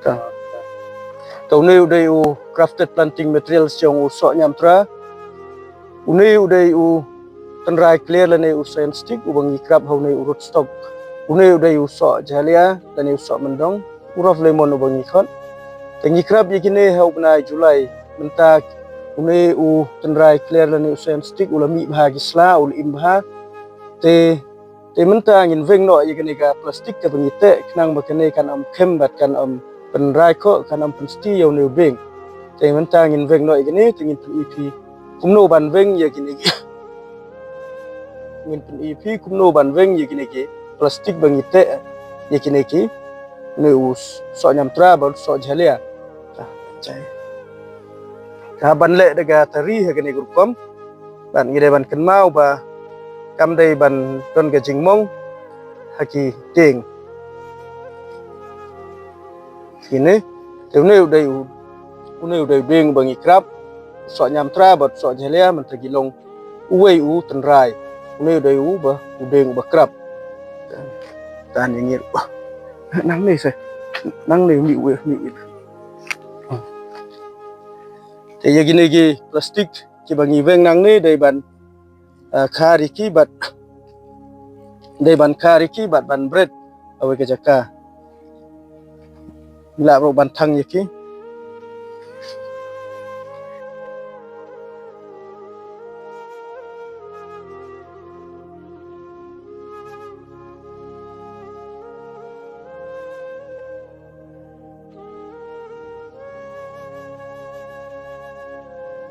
Tahu udah crafted planting materials yang usok nyamtra. Udah tenrai clear lane usain stick ubangi krap hau ne urut stock. Udah usok jalia lane usok mendong. Uraf lemon ubangi khot. Tengi krap yakini hau benai Julai. Mentak tenrai clear lane usain stick ulami bahagi sla ul imbah. Te mentang in Weng no yakini ka plastik ka bangite kenang bakane kan kem bat kan penrai ko kan pensti yau ne Weng. Te mentang in Weng no yakini tengin pen EP kumno ban Weng yakini ngin pen EP kumno ban Weng yakini plastik bangite yakini ne us so nyamtra ba so jalia. Cai ka ban le daga tari yakini grukom ban ngide ban kenmau ba kam dai ban don ga jingmong haki ting kini teune udah beng bangi krap so nyamtra bot so jalia mentagi long uwei tenrai udah ba udeng ba krap tan yang nang ni se nang ni mi we mi te ya gini plastik ki bangi Weng nang ni dai ban khari ki bat ban bread awe ke jaka bila ro ban thang yaki